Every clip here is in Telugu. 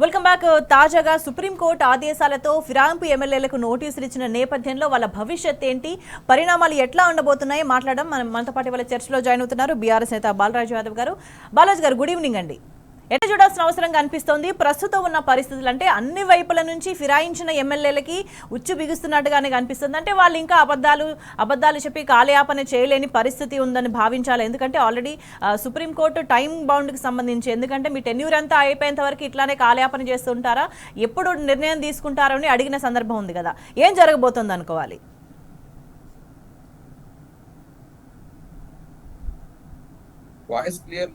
Welcome back. తాజాగా సుప్రీంకోర్టు ఆదేశాలతో ఫిరాయింపు ఎమ్మెల్యేలకు నోటీసులు ఇచ్చిన నేపథ్యంలో వాళ్ళ భవిష్యత్ ఏంటి, పరిణామాలు ఎట్లా ఉండబోతున్నాయి మాట్లాడడం మనతో పాటు వాళ్ళ చర్చలో జాయిన్ అవుతున్నారు బీఆర్ఎస్ నేత బాలరాజు యాదవ్ గారు. బాలాజీ గారు, గుడ్ ఈవినింగ్ అండి. ఎట్లా చూడాల్సిన అవసరం కనిపిస్తోంది? ప్రస్తుతం ఉన్న పరిస్థితులు అంటే అన్ని వైపుల నుంచి ఫిరాయించిన ఎమ్మెల్యేలకి ఉచ్చు బిగుస్తున్నట్టుగానే కనిపిస్తుంది. అంటే వాళ్ళు ఇంకా అబద్ధాలు చెప్పి కాలయాపన చేయలేని పరిస్థితి ఉందని భావించాలి. ఎందుకంటే ఆల్రెడీ సుప్రీంకోర్టు టైం బౌండ్కి సంబంధించి, ఎందుకంటే మీ టెన్యూర్ అంతా అయిపోయేంత వరకు ఇట్లానే కాలయాపన చేస్తుంటారా, ఎప్పుడు నిర్ణయం తీసుకుంటారో అని అడిగిన సందర్భం ఉంది కదా. ఏం జరగబోతుంది అనుకోవాలి? Voice clear.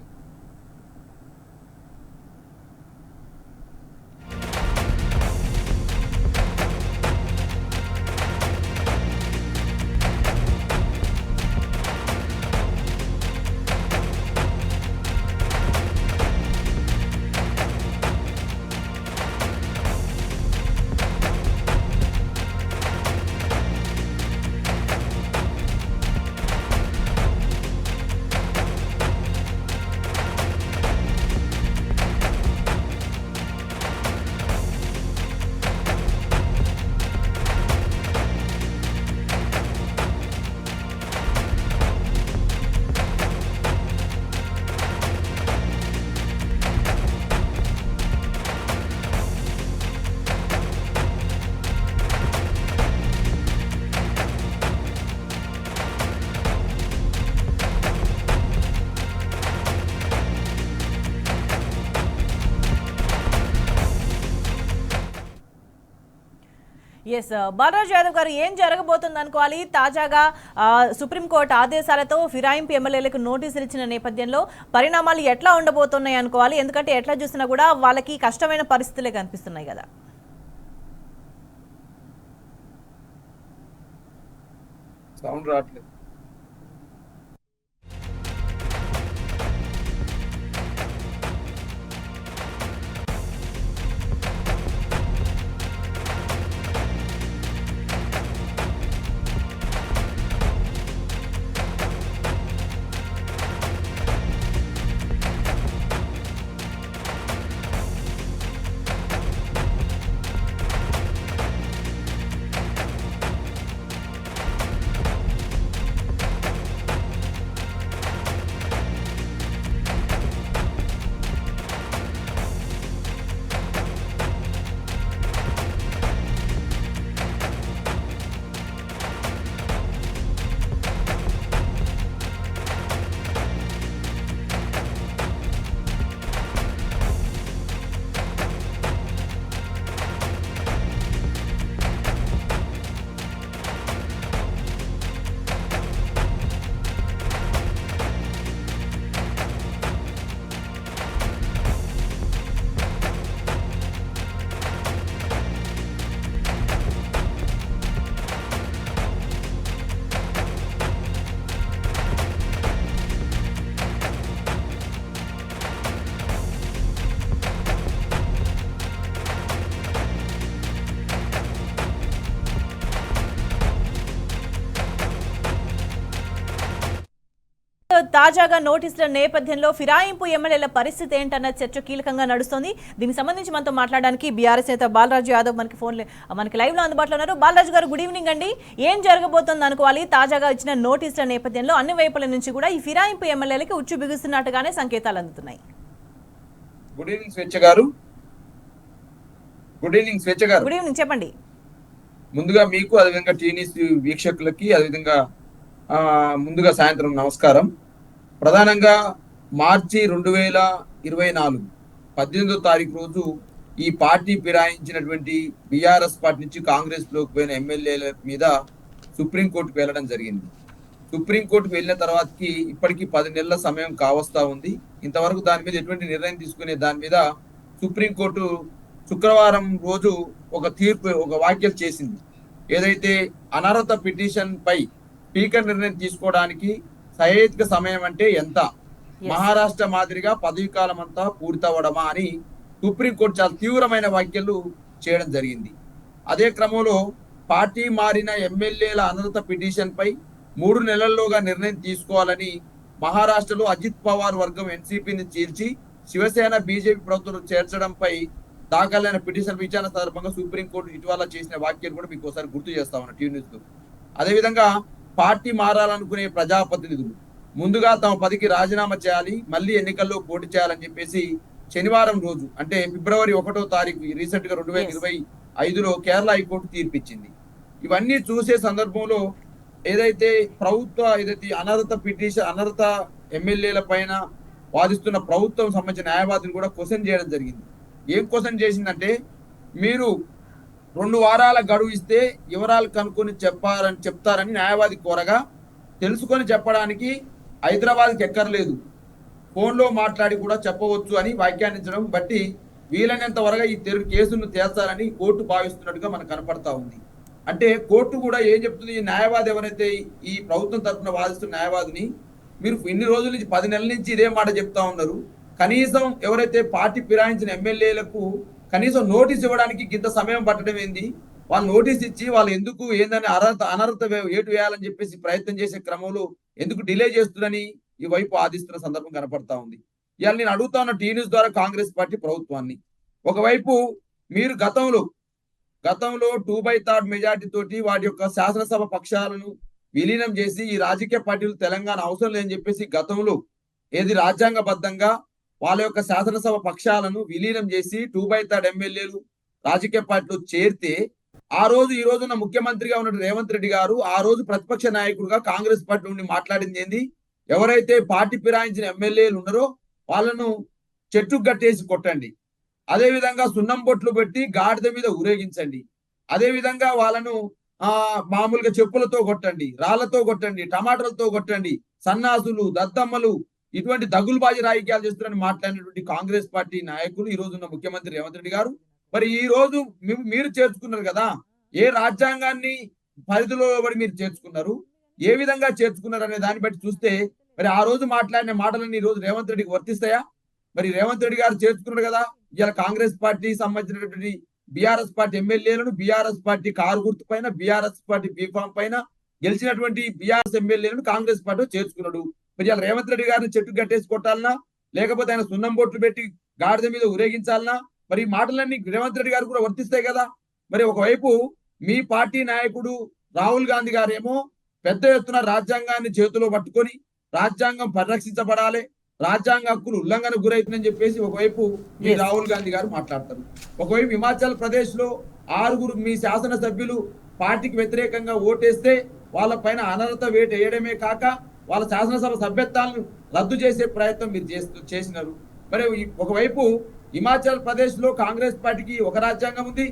Yes, Balaraju Yadav garu, ఏం జరగబోతుంది అనుకోవాలి? తాజాగా సుప్రీంకోర్టు ఆదేశాలతో ఫిరాయింపు ఎమ్మెల్యేలకు నోటీసులు ఇచ్చిన నేపథ్యంలో పరిణామాలు ఎట్లా ఉండబోతున్నాయి అనుకోవాలి? ఎందుకంటే ఎట్లా చూసినా కూడా వాళ్ళకి కష్టమైన పరిస్థితులే కనిపిస్తున్నాయి కదా. సౌండ్ రావట్లేదు. తాజాగా నోటీసుల నేపథ్యంలో ఫిరాయింపు ఎమ్మెల్యేల పరిస్థితి ఏంటన్న చర్చ కీలకంగా నడుస్తోంది. దీనికి సంబంధించి మనతో మాట్లాడడానికి బీఆర్ఎస్ నేత బాలరాజు యాదవ్ మనకి లైవ్ లో అందుబాటులో ఉన్నారు. బాలరాజు గారు, గుడ్ ఈవినింగ్ అండి. ఏం జరగబోతుంది అనుకోవాలి? తాజాగా ఇచ్చిన నోటీసుల నేపథ్యంలో అన్ని వైపుల నుంచి కూడా ఈ ఫిరాయింపు ఎమ్మెల్యేలకి ఉచ్చు బిగుస్తున్నట్టుగానే సంకేతాలు అందుతున్నాయి. గుడ్ ఈవినింగ్ స్వేచ్ఛ గారు. గుడ్ ఈవినింగ్ స్వేచ్ఛ గారు. గుడ్ ఈవినింగ్, చెప్పండి. ముందుగా మీకు, అదేవిధంగా టీవీ వీక్షకులకి, అదేవిధంగా ముందుగా సాయంత్రం నమస్కారం. ప్రధానంగా మార్చి 2024 18వ తారీఖు రోజు ఈ పార్టీ ఫిరాయించినటువంటి బీఆర్ఎస్ పార్టీ నుంచి కాంగ్రెస్ లోకి పోయిన ఎమ్మెల్యేల మీద సుప్రీంకోర్టుకు వెళ్ళడం జరిగింది. సుప్రీంకోర్టుకు వెళ్ళిన తర్వాతకి ఇప్పటికీ 10 నెలల సమయం కావస్తా ఉంది. ఇంతవరకు దాని మీద ఎటువంటి నిర్ణయం తీసుకునే దాని మీద సుప్రీంకోర్టు శుక్రవారం రోజు ఒక వ్యాఖ్యలు చేసింది. ఏదైతే అనర్హత పిటిషన్ పై స్పీకర్ నిర్ణయం తీసుకోవడానికి సహేతుక సమయం అంటే ఎంత, మహారాష్ట్ర మాదిరిగా పదవి కాలం అంతా పూర్తవడమా అని సుప్రీంకోర్టు చాలా తీవ్రమైన వ్యాఖ్యలు చేయడం జరిగింది. అదే క్రమంలో పార్టీ మారిన ఎమ్మెల్యేల అనర్హత పిటిషన్ పై 3 నెలల్లోగా నిర్ణయం తీసుకోవాలని మహారాష్ట్రలో అజిత్ పవార్ వర్గం ఎన్సీపీని చీల్చి శివసేన బీజేపీ ప్రభుత్వం చేర్చడంపై దాఖలైన పిటిషన్ విచారణ సందర్భంగా సుప్రీంకోర్టు ఇటీవల చేసిన వ్యాఖ్యలు కూడా మీకు ఒకసారి గుర్తు చేస్తా ఉన్నా టీవీ న్యూస్ లో. అదేవిధంగా పార్టీ మారాలనుకునే ప్రజాప్రతినిధులు ముందుగా తమ పదవికి రాజీనామా చేయాలి, మళ్ళీ ఎన్నికల్లో పోటీ చేయాలని చెప్పేసి శనివారం రోజు అంటే ఫిబ్రవరి 1వ తారీఖు రీసెంట్ గా 2025లో కేరళ హైకోర్టు తీర్పిచ్చింది. ఇవన్నీ చూసే సందర్భంలో ఏదైతే అనర్హత ఎమ్మెల్యేల పైన వాదిస్తున్న ప్రభుత్వం సంబంధించిన న్యాయవాదులు కూడా క్వశ్చన్ చేయడం జరిగింది. ఏం క్వశ్చన్ చేసిందంటే, మీరు 2 వారాల గడువు ఇస్తే వివరాలు కనుక్కొని చెప్తారని న్యాయవాది కోరగా, తెలుసుకొని చెప్పడానికి హైదరాబాద్కి ఎక్కర్లేదు, ఫోన్లో మాట్లాడి కూడా చెప్పవచ్చు అని వ్యాఖ్యానించడం బట్టి వీలైనంత వరకు ఈ కేసును తేల్చాలని కోర్టు భావిస్తున్నట్టుగా మనకు కనపడతా ఉంది. అంటే కోర్టు కూడా ఏం చెప్తుంది, ఈ న్యాయవాది ఎవరైతే ఈ ప్రభుత్వం తరఫున వాదిస్తున్న న్యాయవాదిని, మీరు ఇన్ని రోజుల నుంచి 10 నెలల నుంచి ఇదే మాట చెప్తా ఉన్నారు, కనీసం ఎవరైతే పార్టీ ఫిరాయించిన ఎమ్మెల్యేలకు కనీసం నోటీస్ ఇవ్వడానికి ఇంత సమయం పట్టడం ఏంది, వాళ్ళు నోటీస్ ఇచ్చి వాళ్ళు ఎందుకు ఏందని అనర్హత ఏటు వేయాలని చెప్పేసి ప్రయత్నం చేసే క్రమంలో ఎందుకు డిలే చేస్తుందని ఈ వైపు ఆదిస్తున్న సందర్భం కనపడతా ఉంది. ఇవాళ నేను అడుగుతా ఉన్న టీ న్యూస్ ద్వారా కాంగ్రెస్ పార్టీ ప్రభుత్వాన్ని, ఒకవైపు మీరు గతంలో 2/3 మెజార్టీ తోటి వాటి యొక్క శాసనసభ పక్షాలను విలీనం చేసి ఈ రాజకీయ పార్టీలు తెలంగాణ అవసరం లేదని చెప్పేసి గతంలో రాజ్యాంగబద్ధంగా వాళ్ళ యొక్క శాసనసభ పక్షాలను విలీనం చేసి 2/3 ఎమ్మెల్యేలు రాజకీయ పార్టీలో చేరితే, ఆ రోజు ఈ రోజున్న ముఖ్యమంత్రిగా ఉన్న రేవంత్ రెడ్డి గారు ఆ రోజు ప్రతిపక్ష నాయకుడుగా కాంగ్రెస్ పార్టీ నుండి మాట్లాడింది ఏంది, ఎవరైతే పార్టీ ఫిరాయించిన ఎమ్మెల్యేలు ఉన్నారో వాళ్ళను చెట్టుకు గట్టేసి కొట్టండి, అదేవిధంగా సున్నం బొట్లు పెట్టి గాడిద మీద ఊరేగించండి, అదేవిధంగా వాళ్ళను మామూలుగా చెప్పులతో కొట్టండి, రాళ్లతో కొట్టండి, టమాటాలతో కొట్టండి, సన్నాసులు, దద్దమ్మలు, ఇటువంటి దగులుబాజీ రాజకీయాలు చేస్తున్నారని మాట్లాడినటువంటి కాంగ్రెస్ పార్టీ నాయకులు ఈ రోజు ఉన్న ముఖ్యమంత్రి రేవంత్ రెడ్డి గారు, మరి ఈ రోజు మీరు చేర్చుకున్నారు కదా, ఏ రాజ్యాంగాన్ని పరిధిలో మీరు చేర్చుకున్నారు, ఏ విధంగా చేర్చుకున్నారు అనే దాన్ని బట్టి చూస్తే మరి ఆ రోజు మాట్లాడిన మాటలన్నీ ఈ రోజు రేవంత్ రెడ్డికి వర్తిస్తాయా? మరి రేవంత్ రెడ్డి గారు చేర్చుకున్నారు కదా, ఇలా కాంగ్రెస్ పార్టీ సంబంధించినటువంటి బీఆర్ఎస్ పార్టీ ఎమ్మెల్యేలను బీఆర్ఎస్ పార్టీ కారు గుర్తు పైన, బీఆర్ఎస్ పార్టీ బీఫామ్ పైన గెలిచినటువంటి బీఆర్ఎస్ ఎమ్మెల్యేలను కాంగ్రెస్ పార్టీ చేర్చుకున్నాడు. మరి ఇలా రేవంత్ రెడ్డి గారిని చెట్టు కట్టేసి కొట్టాలనా, లేకపోతే ఆయన సున్నం బొట్లు పెట్టి గాడిద మీద ఊరేగించాలనా? మరి ఈ మాటలన్నీ రేవంత్ రెడ్డి గారు కూడా వర్తిస్తాయి కదా. మరి ఒకవైపు మీ పార్టీ నాయకుడు రాహుల్ గాంధీ గారేమో పెద్ద ఎత్తున రాజ్యాంగాన్ని చేతిలో పట్టుకొని రాజ్యాంగం పరిరక్షించబడాలి, రాజ్యాంగ హక్కులు ఉల్లంఘన గురవుతుందని చెప్పేసి ఒకవైపు మీ రాహుల్ గాంధీ గారు మాట్లాడతారు. ఒకవైపు హిమాచల్ ప్రదేశ్ లో 6 మీ శాసనసభ్యులు పార్టీకి వ్యతిరేకంగా ఓటేస్తే వాళ్ళ పైన అనర్హత వేటు వేయడమే కాక వాళ్ళ శాసనసభ సభ్యత్వాలను రద్దు చేసే ప్రయత్నం మీరు చేసినారు. మరి ఒకవైపు హిమాచల్ ప్రదేశ్ లో కాంగ్రెస్ పార్టీకి ఒక రాజ్యాంగం ఉంది,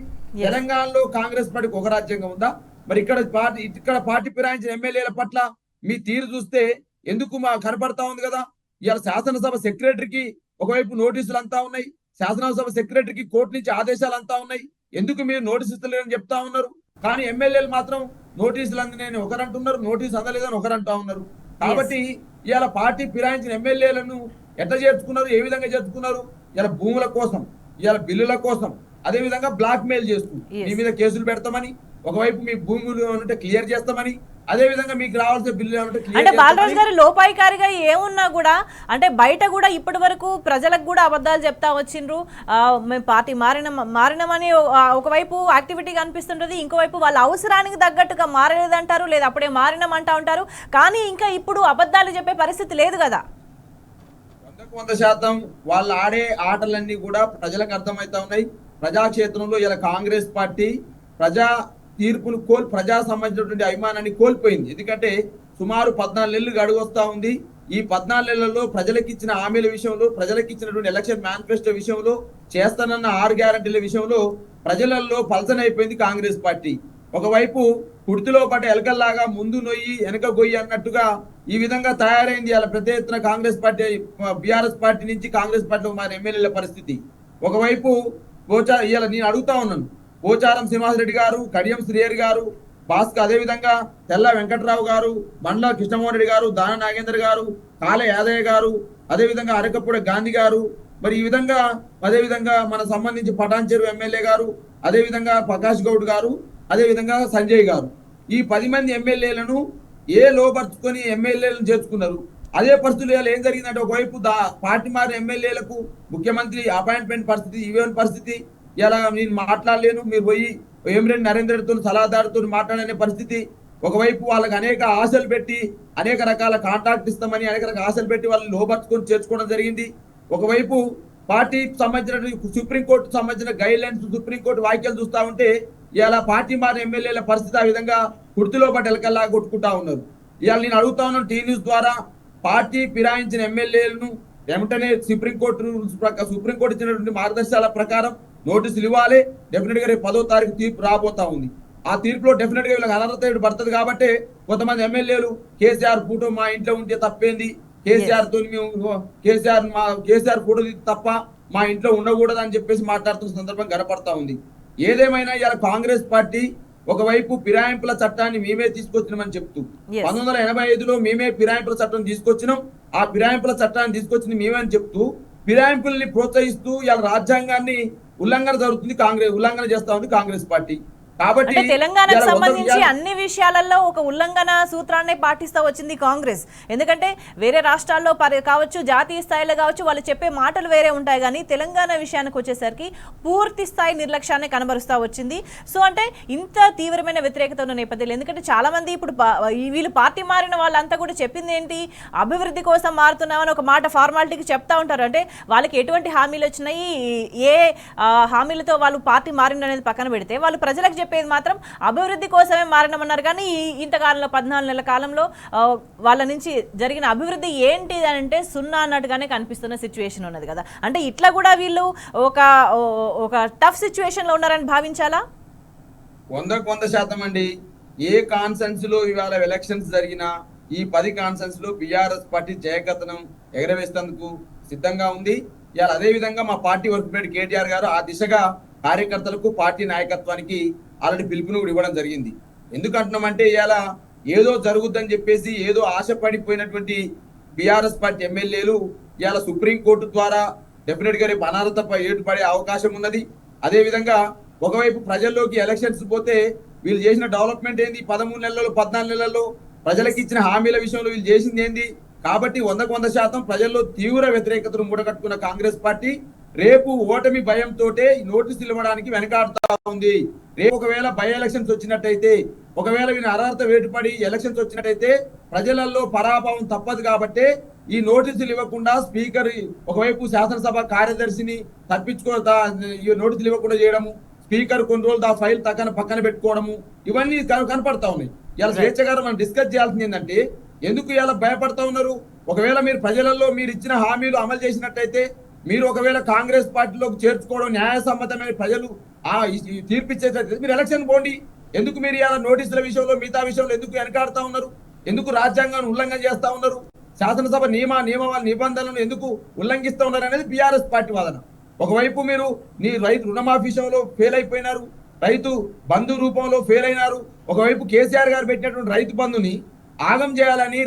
తెలంగాణలో కాంగ్రెస్ పార్టీకి ఒక రాజ్యాంగం ఉందా? మరి ఇక్కడ పార్టీ ఫిరాయించిన ఎమ్మెల్యేల పట్ల మీ తీరు చూస్తే ఎందుకు కనపడతా ఉంది కదా. ఇవాళ శాసనసభ సెక్రటరీకి ఒకవైపు నోటీసులు అంతా ఉన్నాయి, శాసనసభ సెక్రటరీకి కోర్టు నుంచి ఆదేశాలు అంతా ఉన్నాయి, ఎందుకు మీరు నోటీసు ఇస్తలేరని చెప్తా ఉన్నారు, కానీ ఎమ్మెల్యేలు మాత్రం నోటీసులు అందినని ఒకరంటున్నారు, నోటీసు అందలేదని ఒకరంటా ఉన్నారు. కాబట్టి ఇవాళ పార్టీ ఫిరాయించిన ఎమ్మెల్యేలను ఎట్లా చేర్చుకున్నారు, ఏ విధంగా చేర్చుకున్నారు? ఇలా భూముల కోసం, ఇవాళ బిల్లుల కోసం, అదే విధంగా బ్లాక్ మెయిల్ చేస్తూ మీ మీద కేసులు పెడతామని, ఒకవైపు మీ భూములు ఉంటే క్లియర్ చేస్తామని, అదే విధంగా మీకు రావాల్సిన బిల్లు అంటే బాలరాజు గారు లోపాయికారిగా ఏమున్నా కూడా అంటే బయట కూడా ఇప్పటి వరకు ప్రజలకు కూడా అబద్ధాలు చెప్తా వచ్చిండ్రు. మేము పార్టీ మారినమని ఒకవైపు యాక్టివిటీ కనిపిస్తుంటది, ఇంకోవైపు వాళ్ళ అవసరానికి తగ్గట్టుగా మారలేదంటారు, లేదా అప్పుడే మారినామంటా ఉంటారు, కానీ ఇంకా ఇప్పుడు అబద్ధాలు చెప్పే పరిస్థితి లేదు కదా. 100% వాళ్ళు ఆడే ఆటలన్నీ కూడా ప్రజలకు అర్థమవుతా ఉన్నాయి. ప్రజాక్షేత్రంలో ఇలా కాంగ్రెస్ పార్టీ ప్రజా తీర్పులు ప్రజా సంబంధించినటువంటి అభిమానాన్ని కోల్పోయింది. ఎందుకంటే సుమారు 14 నెలలు గడువొస్తా ఉంది. ఈ 14 నెలల్లో ప్రజలకు ఇచ్చిన హామీల విషయంలో, ప్రజలకు ఇచ్చినటువంటి ఎలక్షన్ మేనిఫెస్టో విషయంలో, చేస్తానన్న 6 గ్యారంటీల విషయంలో ప్రజలలో పల్సనైపోయింది కాంగ్రెస్ పార్టీ. ఒకవైపు కుర్తిలో పాటు ఎలకల్లాగా ముందు నొయ్యి వెనక గొయ్యి అన్నట్టుగా ఈ విధంగా తయారైంది అలా పెద్ద ఎత్తున కాంగ్రెస్ పార్టీ, బీఆర్ఎస్ పార్టీ నుంచి కాంగ్రెస్ పార్టీలో మారిన ఎమ్మెల్యేల పరిస్థితి. ఒకవైపు ఇవాళ నేను అడుగుతా ఉన్నాను, పోచారం శ్రీనివాసరెడ్డి గారు, కడియం శ్రీహరి గారు, భాస్కర్, అదేవిధంగా తెల్ల వెంకట్రావు గారు, బండ్ల కృష్ణమోహన్ రెడ్డి గారు, దాన నాగేందర్ గారు, కాళ యాదయ్య గారు, అదేవిధంగా అరకపూడి గాంధీ గారు, మరి ఈ విధంగా అదేవిధంగా మన సంబంధించి పటాన్ చెరువు ఎమ్మెల్యే గారు, అదేవిధంగా ప్రకాష్ గౌడ్ గారు, అదేవిధంగా సంజయ్ గారు, ఈ 10 మంది ఎమ్మెల్యేలను లోపరుచుకొని ఎమ్మెల్యేలను చేర్చుకున్నారు. అదే పరిస్థితులు ఏం జరిగిందంటే ఒకవైపు పార్టీ మారిన ఎమ్మెల్యేలకు ముఖ్యమంత్రి అపాయింట్మెంట్ పరిస్థితి, ఈవెన్ పరిస్థితి, ఇలా నేను మాట్లాడలేను, మీరు పోయి వేమిరెడ్డి నరేందర్ రెడ్డితో సలహాదారుతో మాట్లాడనే పరిస్థితి. ఒకవైపు వాళ్ళకి అనేక ఆశలు పెట్టి అనేక రకాల కాంట్రాక్ట్ ఇస్తామని అనేక రకాల ఆశలు పెట్టి వాళ్ళని లోపరుచుకొని చేర్చుకోవడం జరిగింది. ఒకవైపు పార్టీకి సంబంధించిన సుప్రీంకోర్టుకు సంబంధించిన గైడ్ లైన్స్, సుప్రీంకోర్టు వ్యాఖ్యలు చూస్తా ఉంటే ఇలా పార్టీ మారిన ఎమ్మెల్యేల పరిస్థితి ఆ విధంగా కుర్తిలో పట్టెలకల్లా కొట్టుకుంటా ఉన్నారు. ఇవాళ నేను అడుగుతా ఉన్నాను టీ న్యూస్ ద్వారా, పార్టీ ఫిరాయించిన ఎమ్మెల్యేలను వెంటనే సుప్రీంకోర్టు ఇచ్చినటువంటి మార్గదర్శకాల ప్రకారం నోటీసులు ఇవ్వాలి. డెఫినెట్ గా రేపు 10వ తారీఖు తీర్పు రాబోతా ఉంది. ఆ తీర్పులో డెఫినెట్ గా వీళ్ళకి అనర్హత పడుతుంది. కాబట్టి కొంతమంది ఎమ్మెల్యేలు కేసీఆర్ ఫోటో మా ఇంట్లో ఉంటే తప్పేంది, కేసీఆర్ ఫోటో తప్ప మా ఇంట్లో ఉండకూడదు అని చెప్పేసి మాట్లాడుతున్న సందర్భం కనపడతా ఉంది. ఏదేమైనా ఇవాళ కాంగ్రెస్ పార్టీ ఒకవైపు ఫిరాయింపుల చట్టాన్ని మేమే తీసుకొచ్చినామని చెప్తూ 1985లో మేమే ఫిరాయింపుల చట్టం తీసుకొచ్చినాం, ఆ ఫిరాయింపుల చట్టాన్ని తీసుకొచ్చింది మేమే అని చెప్తూ ఫిరాయింపుల్ని ప్రోత్సహిస్తూ ఇవాళ రాజ్యాంగాన్ని ఉల్లంఘన చేస్తా ఉంది కాంగ్రెస్ పార్టీ. కాబట్టి తెలంగాణకు సంబంధించి అన్ని విషయాలలో ఒక ఉల్లంఘన సూత్రాన్ని పాటిస్తూ వచ్చింది కాంగ్రెస్. ఎందుకంటే వేరే రాష్ట్రాల్లో కావచ్చు, జాతీయ స్థాయిలో కావచ్చు, వాళ్ళు చెప్పే మాటలు వేరే ఉంటాయి. కానీ తెలంగాణ విషయానికి వచ్చేసరికి పూర్తి స్థాయి నిర్లక్ష్యాన్ని కనబరుస్తూ వచ్చింది. సో అంటే ఇంత తీవ్రమైన వ్యతిరేకత ఉన్న నేపథ్యంలో, ఎందుకంటే చాలా మంది ఇప్పుడు వీళ్ళు పార్టీ మారిన వాళ్ళంతా కూడా చెప్పింది ఏంటి, అభివృద్ధి కోసం మారుతున్నామని ఒక మాట ఫార్మాలిటీకి చెప్తా ఉంటారు. అంటే వాళ్ళకి ఎటువంటి హామీలు వచ్చినాయి, ఏ హామీలతో వాళ్ళు పార్టీ మారిన అనేది పక్కన పెడితే, వాళ్ళు ప్రజలకు చెప్పేది మాత్రం అభివృద్ధి కోసమే మారినామన్నారు. కానీ ఇంతకాలంలో 14 నెలల కాలంలో వాళ్ళ నుంచి జరిగిన అభివృద్ధి ఏంటి అంటే సున్నా అన్నట్టుగానే కనిపిస్తున్న సిచ్యువేషన్ ఉన్నది కదా. అంటే ఇట్లా కూడా వీళ్ళు ఒక టఫ్ సిచ్యువేషన్ లో ఉన్నారని భావించాలా? 100% అండి. ఏ కాన్సెన్స్ లో ఇవాళ ఎలక్షన్స్ జరిగినా ఈ 10 కాన్సెన్స్ లో బీఆర్ఎస్ పార్టీ జయకథనం ఎగరవేసేందుకు సిద్ధంగా ఉంది. ఇవాళ అదే విధంగా మా పార్టీ వర్క్ ప్రెసిడెంట్ కేటీఆర్ గారు ఆ దిశగా కార్యకర్తలకు, పార్టీ నాయకత్వానికి ఆల్రెడీ పిలుపును కూడా ఇవ్వడం జరిగింది. ఎందుకంటున్నామంటే ఇవాళ ఏదో జరుగుద్దని చెప్పేసి ఏదో ఆశపడిపోయినటువంటి బీఆర్ఎస్ పార్టీ ఎమ్మెల్యేలు ఇవాళ సుప్రీంకోర్టు ద్వారా డెఫినెట్ గా రేపు అనర్హత ఏర్పడే అవకాశం ఉన్నది. అదే విధంగా ఒకవైపు ప్రజల్లోకి ఎలక్షన్స్ పోతే వీళ్ళు చేసిన డెవలప్మెంట్ ఏంది, 13 నెలల్లో 14 నెలల్లో ప్రజలకు ఇచ్చిన హామీల విషయంలో వీళ్ళు చేసింది ఏంది. కాబట్టి 100% ప్రజల్లో తీవ్ర వ్యతిరేకతను మూటగట్టుకున్న కాంగ్రెస్ పార్టీ రేపు ఓటమి భయంతో నోటీసులు ఇవ్వడానికి వెనకాడుతా ఉంది. రేపు ఒకవేళ బై ఎలక్షన్స్ వచ్చినట్టయితే, ఒకవేళ వీళ్ళ అర్హత వేటుపడి ఎలక్షన్స్ వచ్చినట్టయితే ప్రజలలో పరాభవం తప్పదు. కాబట్టి ఈ నోటీసులు ఇవ్వకుండా స్పీకర్ ఒకవైపు శాసనసభ కార్యదర్శిని నోటీసులు ఇవ్వకుండా చేయడము, స్పీకర్ కొన్ని రోజులు ఆ ఫైల్ పక్కన పెట్టుకోవడము, ఇవన్నీ కనపడతా ఉన్నాయి. ఇలా స్వేచ్ఛ గారు మనం డిస్కస్ చేయాల్సింది ఏంటంటే, ఎందుకు ఇలా భయపడతా ఉన్నారు? ఒకవేళ మీరు ప్రజలలో మీరు ఇచ్చిన హామీలు అమలు చేసినట్టయితే, మీరు ఒకవేళ కాంగ్రెస్ పార్టీలోకి చేర్చుకోవడం న్యాయసమ్మతమైన ప్రజలు తీర్పిచ్చేటట్టు మీరు ఎలక్షన్ పోండి. ఎందుకు మీరు ఇలా నోటీసుల విషయంలో మిగతా విషయంలో ఎందుకు వెనకాడుతా ఉన్నారు? ఎందుకు రాజ్యాంగాన్ని ఉల్లంఘన చేస్తా ఉన్నారు? శాసనసభ నియమాల నిబంధనలను ఎందుకు ఉల్లంఘిస్తూ ఉన్నారు అనేది బీఆర్ఎస్ పార్టీ వాదన. ఒకవైపు మీరు రైతు రుణమాఫీ విషయంలో ఫెయిల్ అయిపోయినారు, రైతు బంధు రూపంలో ఫెయిల్ అయినారు. ఒకవైపు కేసీఆర్ గారు పెట్టినటువంటి రైతు బంధుని ఆగం చేయాలని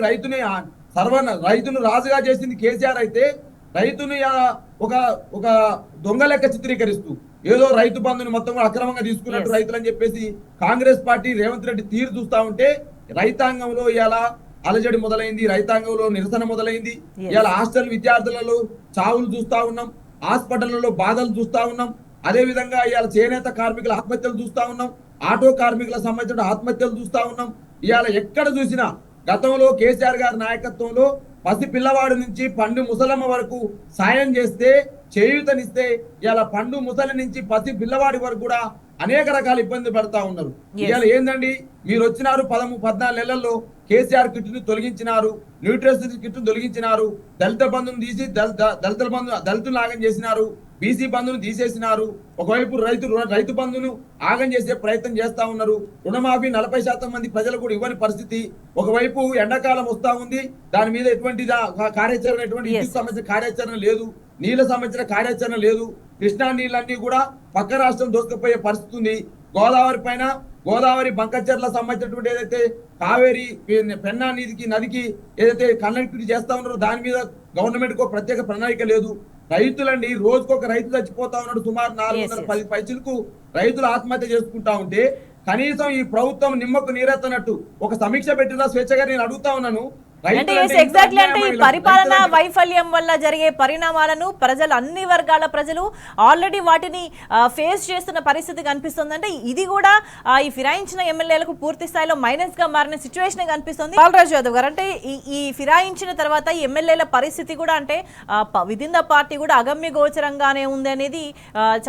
రైతును రాజుగా చేసింది కేసీఆర్ అయితే, రైతుని ఒక దొంగ లెక్క చిత్రీకరిస్తూ ఏదో రైతు బంధుని మొత్తం అక్రమంగా తీసుకున్నట్టు రైతులని చెప్పేసి కాంగ్రెస్ పార్టీ రేవంత్ రెడ్డి తీరు చూస్తా ఉంటే రైతాంగంలో ఇవాళ అలజడి మొదలైంది, రైతాంగంలో నిరసన మొదలైంది. ఇవాళ హాస్టల్ విద్యార్థులలో చావులు చూస్తా ఉన్నాం, హాస్పిటళ్లలో బాధలు చూస్తా ఉన్నాం. అదే విధంగా ఇవాళ చేనేత కార్మికుల ఆత్మహత్యలు చూస్తా ఉన్నాం, ఆటో కార్మికులకు సంబంధించిన ఆత్మహత్యలు చూస్తా ఉన్నాం. ఇవాళ ఎక్కడ చూసినా గతంలో కేసీఆర్ గారి నాయకత్వంలో పసి పిల్లవాడి నుంచి పండు ముసలమ్మ వరకు సాయం చేస్తే, చేయూతనిస్తే, ఇలా పండు ముసలి నుంచి పసి పిల్లవాడి వరకు కూడా అనేక రకాల ఇబ్బంది పడతా ఉన్నారు. ఇవాళ ఏందండి, మీరు వచ్చినారు 14 నెలల్లో కేసీఆర్ కిట్ను తొలగించినారు, న్యూట్రిషన్ కిట్ను తొలగించినారు, దళిత బంధును తీసి దళితులు ఆగం చేసినారు, బీసీ బంధును తీసేసినారు. ఒకవైపు రైతు బంధును ఆగం చేసే ప్రయత్నం చేస్తా ఉన్నారు. రుణమాఫీ 40% మంది ప్రజలు కూడా ఇవ్వని పరిస్థితి. ఒకవైపు ఎండాకాలం వస్తా ఉంది, దాని మీద ఎటువంటి కార్యాచరణ, ఎటువంటి విద్యుత్ సంబంధించిన కార్యాచరణ లేదు, నీళ్ల సంబంధించిన కార్యాచరణ లేదు. కృష్ణా నీళ్ళన్నీ కూడా పక్క రాష్ట్రం దోసుకుపోయే పరిస్థితి ఉంది. గోదావరి బంకచర్ల సంబంధించినటువంటి ఏదైతే కావేరి పెన్నా నదికి ఏదైతే కనెక్టివిటీ చేస్తా ఉన్నారో దాని మీద గవర్నమెంట్ కు ప్రత్యేక ప్రణాళిక లేదు. రైతులండి రోజుకొక రైతు చచ్చిపోతా ఉన్నాడు. సుమారు 410 పైసలకు రైతులు ఆత్మహత్య చేసుకుంటా ఉంటే కనీసం ఈ ప్రభుత్వం నిమ్మకు నీరెత్తనట్టు ఒక సమీక్ష పెట్టినా స్వేచ్ఛగా నేను అడుగుతా ఉన్నాను. అంటే ఎగ్జాక్ట్లీ అంటే ఈ పరిపాలన వైఫల్యం వల్ల జరిగే పరిణామాలను ప్రజలు అన్ని వర్గాల ప్రజలు ఆల్రెడీ వాటిని ఫేస్ చేస్తున్న పరిస్థితి కనిపిస్తుంది. అంటే ఇది కూడా ఈ ఫిరాయించిన ఎమ్మెల్యేలకు పూర్తి స్థాయిలో మైనస్ గా మారిన సిచ్యువేషన్ కనిపిస్తుంది. బాలరాజు యాదవ్ గారు, అంటే ఈ ఫిరాయించిన తర్వాత ఈ ఎమ్మెల్యేల పరిస్థితి కూడా అంటే విదిన్ ద పార్టీ కూడా అగమ్య గోచరంగానే ఉంది అనేది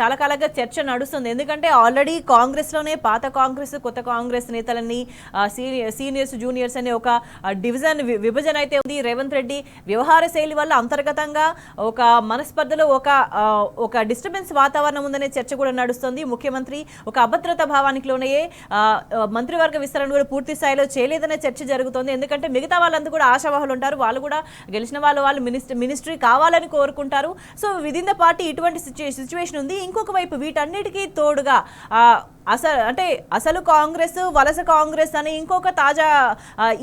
చాలా కాలంగా చర్చ నడుస్తుంది. ఎందుకంటే ఆల్రెడీ కాంగ్రెస్ లోనే పాత కాంగ్రెస్ కొత్త కాంగ్రెస్ నేతలని సీనియర్స్ జూనియర్స్ అనే ఒక విభజన అయితే ఉంది. రేవంత్ రెడ్డి వ్యవహార శైలి వల్ల అంతర్గతంగా ఒక మనస్పర్ధలో ఒక డిస్టర్బెన్స్ వాతావరణం ఉందనే చర్చ కూడా నడుస్తుంది. ముఖ్యమంత్రి ఒక అభద్రతా భావానికి లోనయ్యే మంత్రివర్గ విస్తరణ కూడా పూర్తి స్థాయిలో చేయలేదనే చర్చ జరుగుతుంది. ఎందుకంటే మిగతా వాళ్ళందరూ కూడా ఆశావాహులు ఉంటారు, వాళ్ళు కూడా గెలిచిన వాళ్ళు మినిస్ట్రీ కావాలని కోరుకుంటారు. సో విదిన్ ద పార్టీ ఇటువంటి సిచ్యువేషన్ ఉంది. ఇంకొక వైపు వీటన్నిటికీ తోడుగా అసలు కాంగ్రెస్ వలస కాంగ్రెస్ అని ఇంకొక తాజా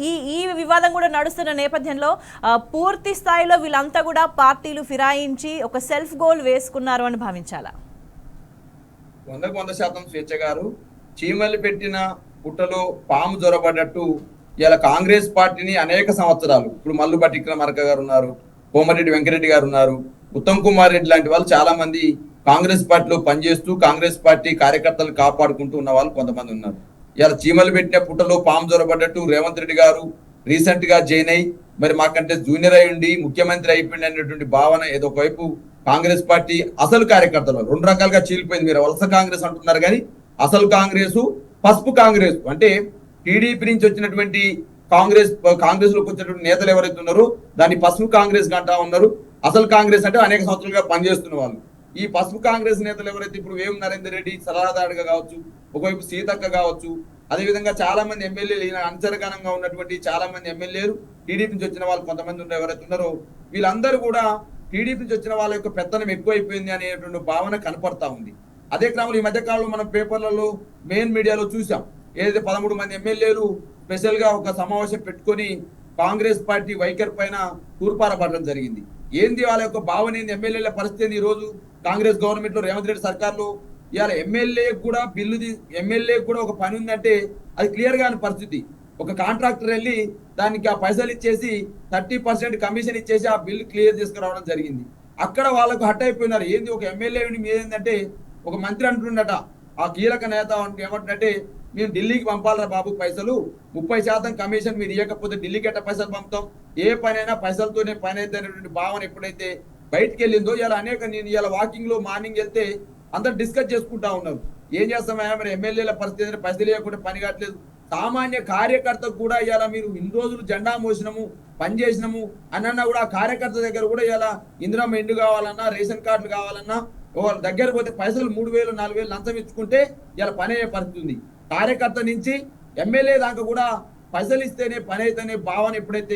ఈ వివాదం కూడా నడుస్తున్న నేపథ్యంలో పూర్తి స్థాయిలో వీళ్ళంతా కూడా పార్టీలు ఫిరాయించి ఒక సెల్ఫ్ గోల్ వేసుకున్నారు అని భావించాలా? 100% స్వేచ్ఛ గారు, చీమలు పెట్టిన పుట్టలో పాము జొరబడ్డట్టు ఇలా కాంగ్రెస్ పార్టీని అనేక సంవత్సరాలు, ఇప్పుడు మల్లుబట్టి విక్రమార్క గారు ఉన్నారు, కోమరెడ్డి వెంకరెడ్డి గారు ఉన్నారు, ఉత్తమ్ కుమార్ రెడ్డి లాంటి వాళ్ళు చాలా మంది కాంగ్రెస్ పార్టీలో పనిచేస్తూ కాంగ్రెస్ పార్టీ కార్యకర్తలు కాపాడుకుంటూ ఉన్న వాళ్ళు కొంతమంది ఉన్నారు. ఇలా చీమలు పెట్టిన పుట్టలో పాము జొరబడ్డట్టు రేవంత్ రెడ్డి గారు రీసెంట్ గా జాయిన్ అయ్యి మరి మాకంటే జూనియర్ అయి ఉండి ముఖ్యమంత్రి అయిపోయింది అనేటువంటి భావన ఏదో ఒకవైపు కాంగ్రెస్ పార్టీ అసలు కార్యకర్తలు రెండు రకాలుగా చీలిపోయింది. మీరు వలస కాంగ్రెస్ అంటున్నారు కానీ అసలు కాంగ్రెస్ పసుపు కాంగ్రెస్ అంటే టీడీపీ నుంచి వచ్చినటువంటి కాంగ్రెస్ లోకి వచ్చినటువంటి నేతలు ఎవరైతే ఉన్నారో దాన్ని పసుపు కాంగ్రెస్ అంటా ఉన్నారు. అసలు కాంగ్రెస్ అంటే అనేక సంవత్సరాలుగా పనిచేస్తున్న వాళ్ళు. ఈ పసుపు కాంగ్రెస్ నేతలు ఎవరైతే ఇప్పుడు వేం నరేందర్ రెడ్డి సలహాదారుగా కావచ్చు, ఒకవైపు సీతక్క కావచ్చు, అదేవిధంగా చాలా మంది ఎమ్మెల్యేలు ఈయన అంతర్గతంగా ఉన్నటువంటి చాలా మంది ఎమ్మెల్యేలు టీడీపీ నుంచి వచ్చిన వాళ్ళు కొంతమంది ఎవరైతే ఉన్నారో వీళ్ళందరూ కూడా టీడీపీ నుంచి వచ్చిన వాళ్ళ యొక్క పెత్తనం ఎక్కువైపోయింది అనేటువంటి భావన కనపడతా ఉంది. అదే క్రమంలో ఈ మధ్యకాలంలో మనం పేపర్లలో మెయిన్ మీడియాలో చూసాం, ఏదైతే 13 మంది ఎమ్మెల్యేలు స్పెషల్ గా ఒక సమావేశం పెట్టుకొని కాంగ్రెస్ పార్టీ వైఖరి పైన తూర్పారపడడం జరిగింది. ఏంది వాళ్ళ యొక్క భావన ఏంది, ఎమ్మెల్యేల పరిస్థితి ఈ రోజు కాంగ్రెస్ గవర్నమెంట్ లో రేవంత్ రెడ్డి సర్కార్లో ఇవాళ ఎమ్మెల్యేకి కూడా ఒక పని ఉందంటే అది క్లియర్ గా పరిస్థితి. ఒక కాంట్రాక్టర్ వెళ్ళి దానికి ఆ పైసలు ఇచ్చేసి 30% కమిషన్ ఇచ్చేసి ఆ బిల్లు క్లియర్ చేసుకురావడం జరిగింది. అక్కడ వాళ్ళకు హట్ అయిపోయినారు. ఏంది ఒక ఎమ్మెల్యే ఏంటంటే ఒక మంత్రి అంటుండట, ఆ కీలక నేత ఏమంటుంటే మేము ఢిల్లీకి పంపాలరా బాబు పైసలు, 30% కమిషన్ మీరు ఇవ్వకపోతే ఢిల్లీకి ఎట్ట పైసలు పంపుతాం, ఏ పనైనా పైసలతోనే పని అయితే అనేటువంటి భావన ఎప్పుడైతే బయటకు వెళ్ళిందో ఇలా నేను ఇలా వాకింగ్ లో మార్నింగ్ వెళ్తే అందరు డిస్కస్ చేసుకుంటా ఉన్నారు. ఏం చేస్తామయ్యా మరి ఎమ్మెల్యేల పరిస్థితి పైసలు లేకుండా పని కావట్లేదు. సామాన్య కార్యకర్తకు కూడా ఇలా మీరు ఇన్ని రోజులు జెండా మోసినాము పని చేసినాము అన్న కూడా ఆ కార్యకర్త దగ్గర కూడా ఇలా ఇందిరమ్మ ఇండ్లు కావాలన్నా రేషన్ కార్డులు కావాలన్నా వాళ్ళ దగ్గర పోతే పైసలు 3,000 4,000 లంచం ఇచ్చుకుంటే ఇలా పని అయ్యే పరిస్థితి ఉంది. కార్యకర్త నుంచి ఎమ్మెల్యే దాకా కూడా పైసలు ఇస్తేనే పని అయితేనే భావన ఎప్పుడైతే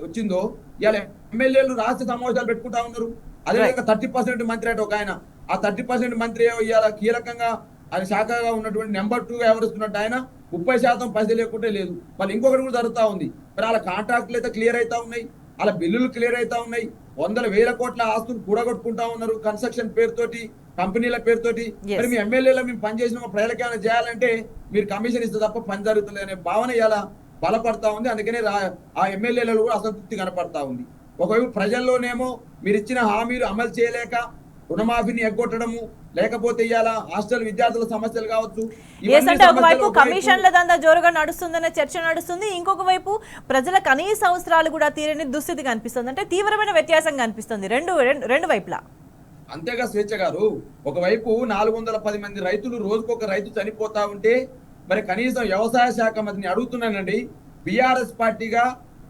వచ్చిందో ఇలా ఎమ్మెల్యేలు రాష్ట్ర సమావేశాలు పెట్టుకుంటా ఉన్నారు. అదేవిధంగా 30% మంత్రి అంటే ఒక ఆయన, ఆ 30% మంత్రి ఇవాళ కీలకంగా అది శాఖగా ఉన్నటువంటి నెంబర్ 2గా ఎవరిస్తున్నట్టు ఆయన 30% పైసలు లేకుంటే లేదు. మళ్ళీ ఇంకొకటి కూడా జరుగుతూ ఉంది. మరి వాళ్ళ కాంట్రాక్టులు అయితే క్లియర్ అవుతా ఉన్నాయి, వాళ్ళ బిల్లులు క్లియర్ అవుతా ఉన్నాయి, 100,000 కోట్ల ఆస్తులు కూడగొట్టుకుంటా ఉన్నారు కన్స్ట్రక్షన్ పేరుతోటి, కంపెనీల పేరుతోటి. మరి మీ ఎమ్మెల్యేలో మేము పనిచేసిన ప్రజలకి ఏమైనా చేయాలంటే మీరు కమిషన్ ఇస్తే తప్ప పని జరుగుతుంది అనే భావన ఇలా బలపడతా ఉంది. అందుకనే ఆ ఎమ్మెల్యేలలో కూడా అసంతృప్తి కనపడతా ఉంది. ఒకవైపు ప్రజల్లోనేమో మీరు ఇచ్చిన హామీలు అమలు చేయలేక రుణమాఫీని ఎగ్గొట్టడము, లేకపోతే ఇవాళ హాస్టల్ విద్యార్థుల సమస్యలు కావచ్చు. ఒకవైపు కమిషన్ల దందా జోరుగా నడుస్తుందనే చర్చ నడుస్తుంది, ఇంకొక వైపు ప్రజల కనీస అవసరాలు కూడా తీరని దుస్థితి కనిపిస్తుంది. అంటే తీవ్రమైన వ్యత్యాసం కనిపిస్తుంది రెండు వైపులా. అంతేగా స్వేచ్ఛ గారు, ఒకవైపు 410 మంది రైతులు రోజుకొక రైతు చనిపోతా ఉంటే మరి కనీసం వ్యవసాయ శాఖ మంత్రిని అడుగుతున్నానండి, బీఆర్ఎస్ పార్టీగా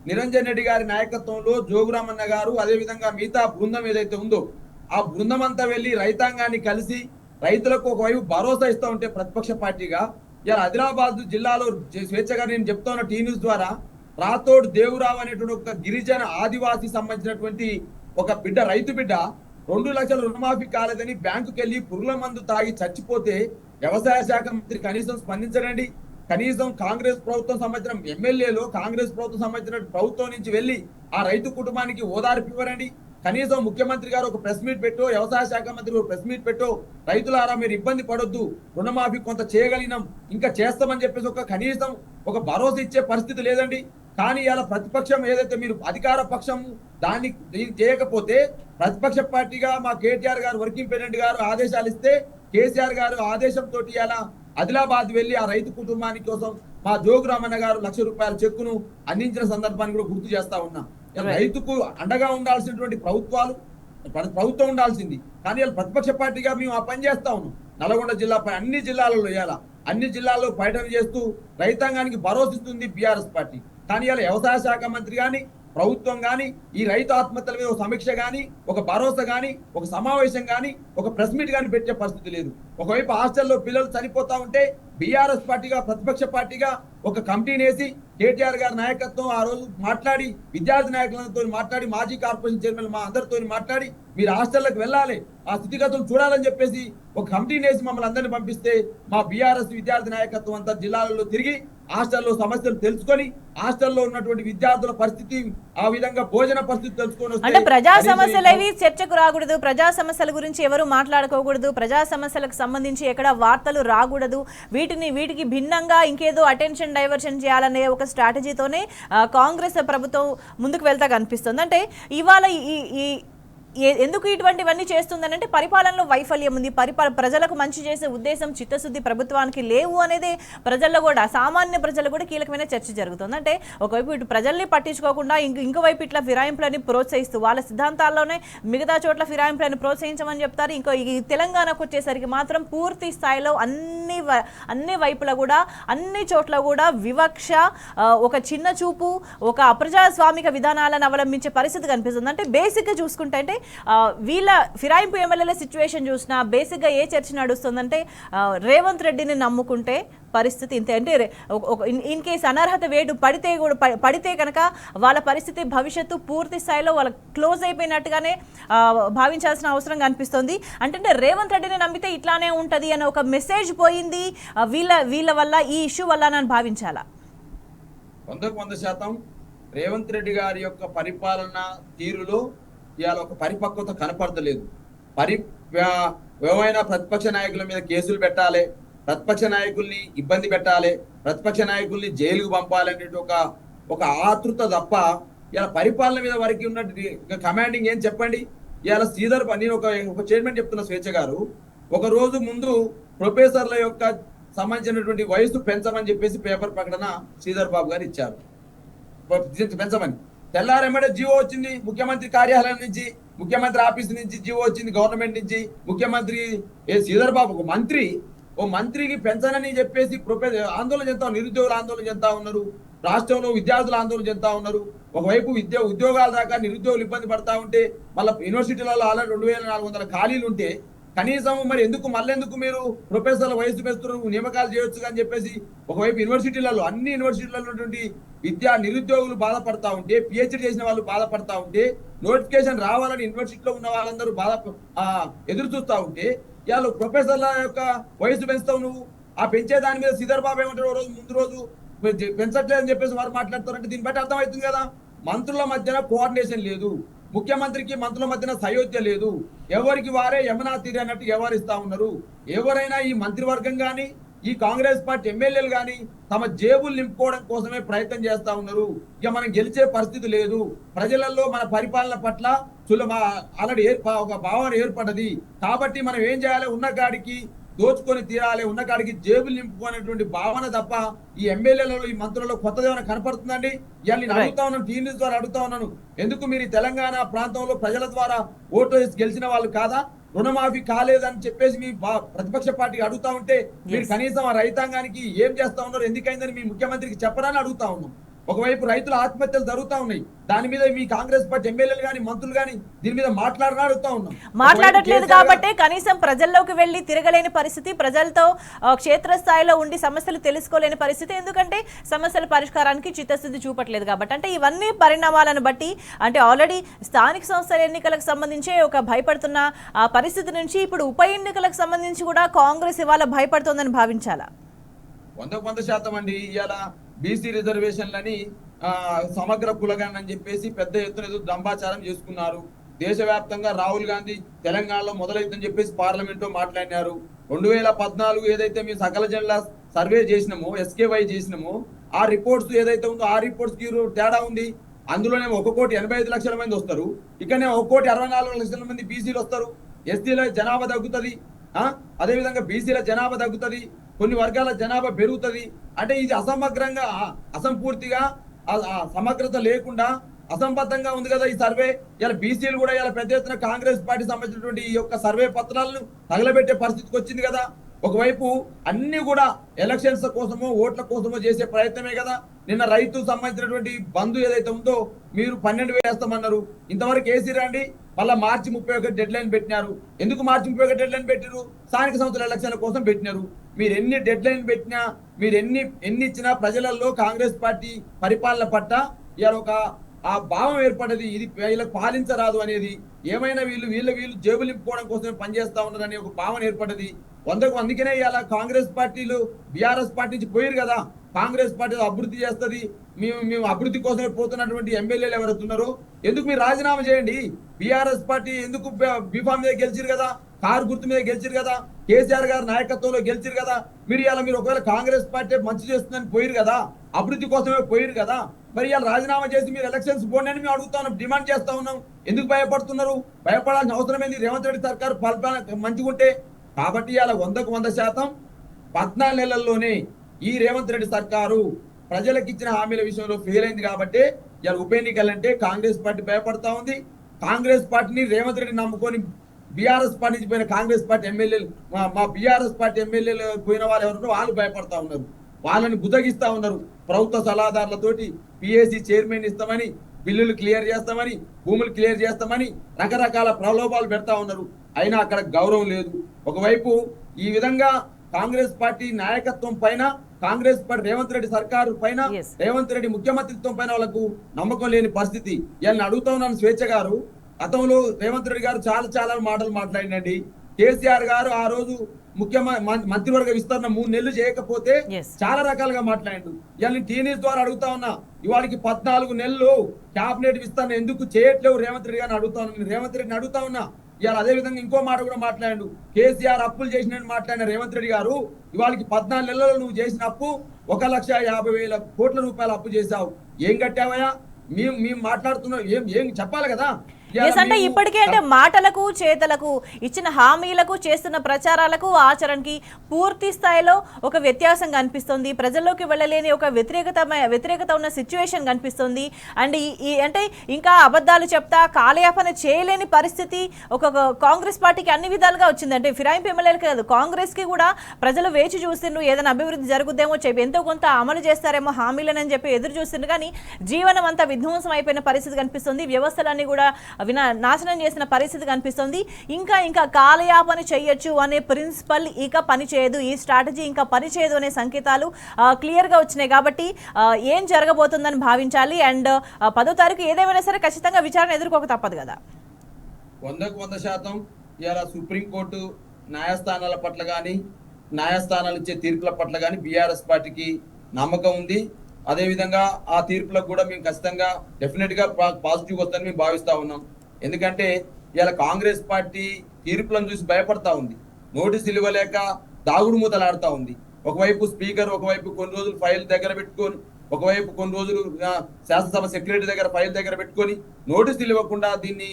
నిరంజన్ రెడ్డి గారి నాయకత్వంలో జోగురామన్న గారు అదేవిధంగా మిగతా బృందం ఏదైతే ఉందో ఆ బృందం అంతా వెళ్ళి రైతాంగాన్ని కలిసి రైతులకు ఒకవైపు భరోసా ఇస్తూ ఉంటే ప్రతిపక్ష పార్టీగా ఇలా ఆదిలాబాద్ జిల్లాలో స్వేచ్ఛగా నేను చెప్తా ఉన్న టీ న్యూస్ ద్వారా రాథోడ్ దేవరావు అనేటువంటి ఒక గిరిజన ఆదివాసీ సంబంధించినటువంటి ఒక బిడ్డ, రైతు బిడ్డ 2 లక్షల రుణమాఫీ కాలేదని బ్యాంకుకి వెళ్ళి పురుగుల మందు తాగి చచ్చిపోతే వ్యవసాయ శాఖ మంత్రి కనీసం స్పందించడండి. కనీసం కాంగ్రెస్ ప్రభుత్వం సంబంధించిన ఎమ్మెల్యేలు కాంగ్రెస్ ప్రభుత్వం సంబంధించిన ప్రభుత్వం నుంచి వెళ్ళి ఆ రైతు కుటుంబానికి ఓదార్పు ఇవ్వరండి. కనీసం ముఖ్యమంత్రి గారు ఒక ప్రెస్ మీట్ పెట్టో, వ్యవసాయ శాఖ మంత్రి ఒక ప్రెస్ మీట్ పెట్టో, రైతులారా మీరు ఇబ్బంది పడొద్దు, రుణమాఫీ కొంత చేయగలిగినాం ఇంకా చేస్తామని చెప్పేసి కనీసం ఒక భరోసా ఇచ్చే పరిస్థితి లేదండి. కానీ ఇలా ప్రతిపక్షం ఏదైతే మీరు అధికార పక్షం దాన్ని చేయకపోతే ప్రతిపక్ష పార్టీగా మా కేటీఆర్ గారు వర్కింగ్ ప్రెసిడెంట్ గారు ఆదేశాలు ఇస్తే కేసీఆర్ గారు ఆదేశంతో ఇలా ఆదిలాబాద్ వెళ్లి ఆ రైతు కుటుంబానికి కోసం మా జోగురామన్న గారు ₹1,00,000 చెక్కును అందించిన సందర్భాన్ని కూడా గుర్తు చేస్తా ఉన్నాం. రైతుకు అండగా ఉండాల్సినటువంటి ప్రభుత్వం ఉండాల్సింది, కానీ ఇలా ప్రతిపక్ష పార్టీగా మేము ఆ పని చేస్తా ఉన్నాం. నల్గొండ జిల్లాపై అన్ని జిల్లాలలో అన్ని జిల్లాల్లో పర్యటన చేస్తూ రైతాంగానికి భరోసిస్తుంది బీఆర్ఎస్ పార్టీ. కానీ ఇలా వ్యవసాయ శాఖ మంత్రి కానీ ప్రభుత్వం కానీ ఈ రైతు ఆత్మహత్యల మీద ఒక సమీక్ష కానీ ఒక భరోసా కానీ ఒక సమావేశం కానీ ఒక ప్రెస్ మీట్ కానీ పెట్టే పరిస్థితి లేదు. ఒకవైపు హాస్టల్లో పిల్లలు చనిపోతా ఉంటే బీఆర్ఎస్ పార్టీగా ప్రతిపక్ష పార్టీగా ఒక కమిటీని వేసి కేటీఆర్ గారి నాయకత్వం ఆ రోజు మాట్లాడి విద్యార్థి నాయకులతో మాట్లాడి మాజీ కార్పొరేషన్ చైర్మన్ మా అందరితో మాట్లాడి మీరు హాస్టల్లకు వెళ్ళాలి, ఆ స్థితిగతులు చూడాలని చెప్పేసి ఒక కమిటీని వేసి మమ్మల్ని అందరినీ పంపిస్తే మా బీఆర్ఎస్ విద్యార్థి నాయకత్వం అంతా జిల్లాలలో తిరిగి హాస్టల్లో సమస్యలు తెలుసుకొని హాస్టల్లో ఉన్నటువంటి విద్యార్థుల పరిస్థితి ఆ విధంగా భోజన పరిస్థితి తెలుసుకొని అంటే ప్రజా సమస్యలు అవి చర్చకు రాకూడదు, ప్రజా సమస్యల గురించి ఎవరు మాట్లాడుకోకూడదు, ప్రజా సమస్యలకు సంబంధించి ఎక్కడ వార్తలు రాకూడదు, వీటికి భిన్నంగా ఇంకేదో అటెన్షన్ డైవర్షన్ చేయాలనే ఒక స్ట్రాటజీతోనే కాంగ్రెస్ ప్రభుత్వం ముందుకు వెళ్తా కనిపిస్తుంది. అంటే ఇవాళ ఎందుకు ఇటువంటివన్నీ చేస్తుందనంటే పరిపాలనలో వైఫల్యం ఉంది, ప్రజలకు మంచి చేసే ఉద్దేశం చిత్తశుద్ధి ప్రభుత్వానికి లేవు అనేది ప్రజల్లో కూడా సామాన్య ప్రజలు కూడా కీలకమైన చర్చ జరుగుతుంది. అంటే ఒకవైపు ఇటు ప్రజల్ని పట్టించుకోకుండా ఇంకోవైపు ఇట్లా ఫిరాయింపులని ప్రోత్సహిస్తూ వాళ్ళ సిద్ధాంతాల్లోనే మిగతా చోట్ల ఫిరాయింపులను ప్రోత్సహించమని చెప్తారు. ఈ తెలంగాణకు వచ్చేసరికి మాత్రం పూర్తి స్థాయిలో అన్ని వైపులా కూడా అన్ని చోట్ల కూడా వివక్ష, ఒక చిన్న చూపు, ఒక అప్రజాస్వామిక విధానాలను అవలంబించే పరిస్థితి కనిపిస్తుంది. అంటే బేసిక్గా చూసుకుంటే అంటే వీళ్ళ ఫిరాయింపు ఎమ్మెల్యేల సిచ్యువేషన్ చూసినా బేసిక్గా ఏ చర్చ నడుస్తుందంటే రేవంత్ రెడ్డిని నమ్ముకుంటే పరిస్థితి ఇంతే. అంటే ఇన్ కేసు అనర్హత వేటు పడితే కనుక వాళ్ళ పరిస్థితి భవిష్యత్తు పూర్తి స్థాయిలో వాళ్ళ క్లోజ్ అయిపోయినట్టుగానే భావించాల్సిన అవసరం కనిపిస్తుంది. అంటే రేవంత్ రెడ్డిని నమ్మితే ఇట్లానే ఉంటుంది అనే ఒక మెసేజ్ పోయింది వీళ్ళ వల్ల, ఈ ఇష్యూ వల్ల అని భావించాలా? 100% రేవంత్ రెడ్డి గారి యొక్క పరిపాలన తీరులో ఇవాళ ఒక పరిపక్వత కనపడతలేదు. ఏమైనా ప్రతిపక్ష నాయకుల మీద కేసులు పెట్టాలి, ప్రతిపక్ష నాయకుల్ని ఇబ్బంది పెట్టాలి, ప్రతిపక్ష నాయకుల్ని జైలుకు పంపాలనే ఒక ఆతృత తప్ప ఇలా పరిపాలన మీద వరకు ఉన్న కమాండింగ్ ఏం చెప్పండి. ఇవాళ శ్రీధర్ నేను ఒక చైర్మన్ చెప్తున్న స్వేచ్ఛ గారు ఒక రోజు ముందు ప్రొఫెసర్ల యొక్క సంబంధించినటువంటి వయసు పెంచమని చెప్పేసి పేపర్ ప్రకటన శ్రీధర్ బాబు గారు ఇచ్చారు, పెంచమని. తెల్లారెమ్మడే జీవో వచ్చింది ముఖ్యమంత్రి కార్యాలయం నుంచి, ముఖ్యమంత్రి ఆఫీస్ నుంచి జీవో వచ్చింది, గవర్నమెంట్ నుంచి. ముఖ్యమంత్రి శ్రీధర్ బాబు ఓ మంత్రికి పెంచనని చెప్పేసి ఆందోళన చెందుతా, నిరుద్యోగులు ఆందోళన చెందుతా ఉన్నారు, రాష్ట్రంలో విద్యార్థులు ఆందోళన చెందుతా ఉన్నారు. ఒకవైపు ఉద్యోగాల దాకా నిరుద్యోగులు ఇబ్బంది పడతా ఉంటే మళ్ళీ యూనివర్సిటీలలో అలా 2400 ఖాళీలు ఉంటే కనీసం మరి మళ్ళెందుకు మీరు ప్రొఫెసర్ల వయసు పెంచుతున్నారు, నియామకాలు చేయొచ్చు అని చెప్పేసి ఒకవైపు యూనివర్సిటీలలో అన్ని యూనివర్సిటీలలో ఉన్నటువంటి నిరుద్యోగులు బాధపడతా ఉంటే, పిహెచ్డి చేసిన వాళ్ళు బాధపడతా ఉంటే, నోటిఫికేషన్ రావాలని యూనివర్సిటీలో ఉన్న వాళ్ళందరూ ఎదురు చూస్తా ఉంటే ఇవాళ ప్రొఫెసర్ల యొక్క వయసు పెంచుతావు నువ్వు. ఆ పెంచే దాని మీద శ్రీధర్ బాబు ఏమంటారు, ముందు రోజు పెంచట్లేదని చెప్పేసి వారు మాట్లాడుతారంటే దీన్ని బట్టి అర్థమవుతుంది కదా, మంత్రుల మధ్యన కోఆర్డినేషన్ లేదు, ముఖ్యమంత్రికి మంత్రుల మధ్యన సయోధ్య లేదు, ఎవరికి వారే యమునా తీరి అన్నట్టు వ్యవహరిస్తా ఉన్నారు. ఎవరైనా ఈ మంత్రివర్గం కానీ ఈ కాంగ్రెస్ పార్టీ ఎమ్మెల్యేలు కానీ తమ జేబులు నింపుకోవడం కోసమే ప్రయత్నం చేస్తా ఉన్నారు. ఇక మనం గెలిచే పరిస్థితి లేదు. ప్రజలలో మన పరిపాలన పట్ల ఆల్రెడీ ఒక భావన ఏర్పడ్డది. కాబట్టి మనం ఏం చేయాలి, ఉన్న కాడికి దోచుకొని తీరాలి, ఉన్న కాడికి జేబులు నింపుకునేటువంటి భావన తప్ప ఈ ఎమ్మెల్యేలలో ఈ మంత్రులలో కొత్తది ఏమైనా కనపడుతుందండి? ఇవాళ నేను అడుగుతా ఉన్నాను, టీవీ ద్వారా అడుగుతా ఉన్నాను, ఎందుకు మీరు తెలంగాణ ప్రాంతంలో ప్రజల ద్వారా ఓటు వేసి గెలిచిన వాళ్ళు కాదా? రుణమాఫీ కాలేదని చెప్పేసి మీ ప్రతిపక్ష పార్టీకి అడుగుతా ఉంటే మీరు కనీసం ఆ రైతాంగానికి ఏం చేస్తా ఉన్నారు, ఎందుకైందని మీ ముఖ్యమంత్రికి చెప్పరాని అడుగుతా ఉన్నాం. ఒకవైపు రైతుల ఆత్మహత్యలు జరుగుతా ఉన్నాయి, దాని మీద మీ కాంగ్రెస్ పార్టీ ఎమ్మెల్యేలు గాని మంత్రులు గాని దీని మీద అడుగుతా ఉన్నాం. మాట్లాడట్లేదు కాబట్టి కనీసం ప్రజల్లోకి వెళ్లి తిరగలేని పరిస్థితి, ప్రజలతో క్షేత్రస్థాయిలో ఉండి సమస్యలు తెలుసుకోలేని పరిస్థితి, ఎందుకంటే సమస్యల పరిష్కారానికి చిత్తశుద్ధి చూపట్లేదు కాబట్టి. అంటే ఇవన్నీ పరిణామాలను బట్టి అంటే ఆల్రెడీ స్థానిక సంస్థల ఎన్నికలకు సంబంధించి ఒక భయపడుతున్న పరిస్థితి నుంచి ఇప్పుడు ఉప ఎన్నికలకు సంబంధించి కూడా కాంగ్రెస్ ఇవాళ భయపడుతోందని భావించాలా? 100% అండి. ఇవాళ బీసీ రిజర్వేషన్లని సమగ్ర కులగణన అని చెప్పేసి పెద్ద ఎత్తున దంబాచారం చేసుకున్నారు. దేశవ్యాప్తంగా రాహుల్ గాంధీ తెలంగాణలో మొదలైతుందని చెప్పేసి పార్లమెంట్ లో మాట్లాడినారు. 2014 ఏదైతే మేము సకల జనుల సర్వే చేసినామో, SKY చేసినామో, ఆ రిపోర్ట్స్ ఏదైతే ఉందో ఆ రిపోర్ట్స్ కి తేడా ఉంది. అందులోనే 1,85,00,000 మంది వస్తారు, ఇక్కడనే 1,64,00,000 మంది బీసీలు వస్తారు. ఎస్టీల జనాభా తగ్గుతుంది, అదేవిధంగా బీసీల జనాభా తగ్గుతుంది, కొన్ని వర్గాల జనాభా పెరుగుతుంది. అంటే ఇది అసమగ్రంగా, అసంపూర్తిగా, సమగ్రత లేకుండా అసంబద్ధంగా ఉంది కదా ఈ సర్వే. ఇలా బీసీలు కూడా ఇలా పెద్ద ఎత్తున కాంగ్రెస్ పార్టీ సంబంధించినటువంటి ఈ యొక్క సర్వే పత్రాలను తగలబెట్టే పరిస్థితికి వచ్చింది కదా. ఒకవైపు అన్ని కూడా ఎలక్షన్స్ కోసమో ఓట్ల కోసమో చేసే ప్రయత్నమే కదా. నిన్న రైతు సంబంధించినటువంటి బంధు ఏదైతే ఉందో మీరు 12,000 వేస్తామన్నారు, ఇంతవరకు వేసిరా అండి? మళ్ళీ మార్చి 31 డెడ్ లైన్ పెట్టినారు. ఎందుకు మార్చి 31 డెడ్ లైన్ పెట్టిరు? స్థానిక సంస్థల ఎలక్షన్ల కోసం పెట్టినారు. మీరు ఎన్ని డెడ్ లైన్ పెట్టినా, మీరు ఎన్ని ఇచ్చినా ప్రజలలో కాంగ్రెస్ పార్టీ పరిపాలన పట్ల ఇవాళ ఒక ఆ భావం ఏర్పడది, ఇది వీళ్ళకి పాలించరాదు అనేది. ఏమైనా వీళ్ళు జేబులు నింపుకోవడం కోసమే పనిచేస్తా ఉన్నారని ఒక భావన ఏర్పడ్డది. అందుకనే ఇలా కాంగ్రెస్ పార్టీలు బీఆర్ఎస్ పార్టీ నుంచి పోయారు కదా. కాంగ్రెస్ పార్టీ అభివృద్ధి చేస్తుంది, మేము అభివృద్ధి కోసమే పోతున్నటువంటి ఎమ్మెల్యేలు ఎవరుతున్నారో ఎందుకు మీరు రాజీనామా చేయండి. బీఆర్ఎస్ పార్టీ ఎందుకు బీఫామ్ మీద గెలిచిరు కదా, కారు గుర్తు మీద గెలిచిరు కదా, కేసీఆర్ గారి నాయకత్వంలో గెలిచిరు కదా. మీరు ఒకవేళ కాంగ్రెస్ పార్టీ మంచి చేస్తుందని పోయారు కదా, అభివృద్ధి కోసమే పోయారు కదా. మరి ఇలా రాజీనామా చేసి మీరు ఎలక్షన్స్ పోండి అని మేము అడుగుతా ఉన్నాం, డిమాండ్ చేస్తా ఉన్నాం. ఎందుకు భయపడుతున్నారు? భయపడాల్సిన అవసరం ఏంది? రేవంత్ రెడ్డి సర్కారు పరిపాలన మంచిగా ఉంటే. కాబట్టి ఇలా 100% 14 నెలల్లోనే ఈ రేవంత్ రెడ్డి సర్కారు ప్రజలకు ఇచ్చిన హామీల విషయంలో ఫెయిల్ అయింది. కాబట్టి ఇలా ఉప ఎన్నికలంటే కాంగ్రెస్ పార్టీ భయపడతా ఉంది. కాంగ్రెస్ పార్టీని రేవంత్ రెడ్డి నమ్ముకొని బీఆర్ఎస్ పార్టీ నుంచి పోయిన కాంగ్రెస్ పార్టీ ఎమ్మెల్యేలు, మా బీఆర్ఎస్ పార్టీ ఎమ్మెల్యేలు పోయిన వాళ్ళు ఎవరున్నారో వాళ్ళు భయపడతా ఉన్నారు, వాళ్ళని బుద్ధగిస్తా ఉన్నారు. ప్రభుత్వ సలహాదారులతోటి పిఏసీ చైర్మన్ ఇస్తామని, బిల్లులు క్లియర్ చేస్తామని, భూములు క్లియర్ చేస్తామని రకరకాల ప్రలోభాలు పెడతా ఉన్నారు. అయినా అక్కడ గౌరవం లేదు. ఒకవైపు ఈ విధంగా కాంగ్రెస్ పార్టీ నాయకత్వం పైన, కాంగ్రెస్ పార్టీ రేవంత్ రెడ్డి సర్కారు పైన, రేవంత్ రెడ్డి ముఖ్యమంత్రిత్వం పైన వాళ్ళకు నమ్మకం లేని పరిస్థితి. ఇలా అడుగుతా ఉన్నాను స్వేచ్ఛ గారు. గతంలో రేవంత్ రెడ్డి గారు చాలా మాటలు మాట్లాడినండి. కేసీఆర్ గారు ఆ రోజు మంత్రివర్గ విస్తరణ 3 నెలలు చేయకపోతే చాలా రకాలుగా మాట్లాడిండు. ఇవాళ టీవీస్ ద్వారా అడుగుతా ఉన్నా, ఇవాళకి 14 నెలలు క్యాబినెట్ విస్తరణ ఎందుకు చేయట్లేవు రేవంత్ రెడ్డి గారిని అడుగుతా ఉన్నా. రేవంత్ రెడ్డిని అడుగుతా ఉన్నా. ఇవాళ అదే విధంగా ఇంకో మాట కూడా మాట్లాడు, కేసీఆర్ అప్పులు చేసిన మాట్లాడిన రేవంత్ రెడ్డి గారు, ఇవాళకి 14 నెలల్లో నువ్వు చేసిన అప్పు 1,50,000 కోట్ల రూపాయలు అప్పు చేశావు. ఏం కట్టావయ్యా? మేము మాట్లాడుతున్నాం, ఏం చెప్పాలి కదా. అంటే ఇప్పటికే అంటే మాటలకు చేతలకు ఇచ్చిన హామీలకు చేస్తున్న ప్రచారాలకు ఆచరణకి పూర్తి స్థాయిలో ఒక వ్యత్యాసం కనిపిస్తుంది. ప్రజల్లోకి వెళ్ళలేని ఒక వ్యతిరేకత ఉన్న సిచ్యువేషన్ కనిపిస్తుంది. అండ్ అంటే ఇంకా అబద్ధాలు చెప్తా కాలయాపన చేయలేని పరిస్థితి ఒక కాంగ్రెస్ పార్టీకి అన్ని విధాలుగా వచ్చింది. అంటే ఫిరాయింపు ఎమ్మెల్యేలు కాదు, కాంగ్రెస్ కి కూడా ప్రజలు వేచి చూస్తుండ్రు, ఏదైనా అభివృద్ధి జరుగుద్దేమో చెప్పి ఎంతో కొంత అమలు చేస్తారేమో హామీలని చెప్పి ఎదురు చూస్తుండ్రు. కానీ జీవనం అంతా విధ్వంసం అయిపోయిన పరిస్థితి కనిపిస్తుంది. వ్యవస్థలన్నీ కూడా నాశనం చేసిన పరిస్థితి కనిపిస్తుంది. ఇంకా కాలయాపన చేయొచ్చు అనే ప్రిన్సిపల్ ఇక పనిచేయదు, ఈ స్ట్రాటజీ ఇంకా పనిచేయదు అనే సంకేతాలు క్లియర్ గా వచ్చినాయి. కాబట్టి ఏం జరగబోతుందని భావించాలి. అండ్ 10వ తారీఖు ఏదేమైనా సరే ఖచ్చితంగా విచారణ ఎదుర్కోక తప్పదు కదా. 100% ఇలా సుప్రీంకోర్టు న్యాయస్థానాల పట్ల కానీ, న్యాయస్థానాలు ఇచ్చే తీర్పుల పట్ల కానీ బీఆర్ఎస్ పార్టీకి నమ్మకం ఉంది. అదేవిధంగా ఆ తీర్పులకు కూడా మేము ఖచ్చితంగా డెఫినెట్ గా పాజిటివ్ వస్తుందని మేము భావిస్తా ఉన్నాం. ఎందుకంటే ఇలా కాంగ్రెస్ పార్టీ తీర్పులను చూసి భయపడతా ఉంది, నోటీసులు ఇవ్వలేక దాగుడు మూతలాడుతా ఉంది. ఒకవైపు స్పీకర్, ఒకవైపు కొన్ని రోజులు ఫైల్ దగ్గర పెట్టుకొని, ఒకవైపు కొన్ని రోజులు శాసనసభ సెక్రటరీ దగ్గర ఫైల్ దగ్గర పెట్టుకొని నోటీసులు ఇవ్వకుండా దీన్ని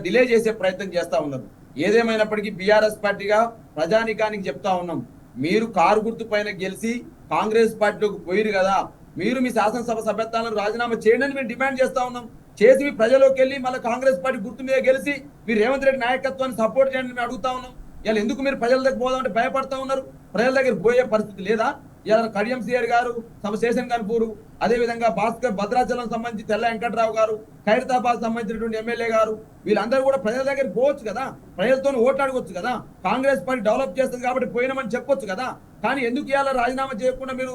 డిలే చేసే ప్రయత్నం చేస్తా ఉన్నారు. ఏదేమైనప్పటికీ బీఆర్ఎస్ పార్టీగా ప్రజానికానికి చెప్తా ఉన్నాం, మీరు కారు గుర్తు పైన గెలిచి కాంగ్రెస్ పార్టీలోకి పోయిరు కదా, మీరు మీ శాసనసభ సభ్యత్వాలను రాజీనామా చేయండి అని మేము డిమాండ్ చేస్తా ఉన్నాం. చేసి మీ ప్రజల్లోకి వెళ్ళి మళ్ళీ కాంగ్రెస్ పార్టీ గుర్తు మీద గెలిచి మీరు రేవంత్ రెడ్డి నాయకత్వాన్ని సపోర్ట్ చేయండి మేము అడుగుతా ఉన్నాం. ఇలా ఎందుకు మీరు ప్రజల దగ్గర పోదామంటే భయపడతా ఉన్నారు? ప్రజల దగ్గర పోయే పరిస్థితి లేదా? ఇలా కడియం సిఆర్ గారు, శేషన్ కన్పూరు, అదేవిధంగా భాస్కర్ భద్రాచలం సంబంధించి తెల్ల వెంకట్రావు గారు, ఖైరతాబాద్ సంబంధించినటువంటి ఎమ్మెల్యే గారు, వీళ్ళందరూ కూడా ప్రజల దగ్గర పోవచ్చు కదా, ప్రజలతో ఓట్లాడుకోవచ్చు కదా. కాంగ్రెస్ పార్టీ డెవలప్ చేస్తుంది కాబట్టి పోయినామని చెప్పొచ్చు కదా. కానీ ఎందుకు ఇలా రాజీనామా చేయకుండా మీరు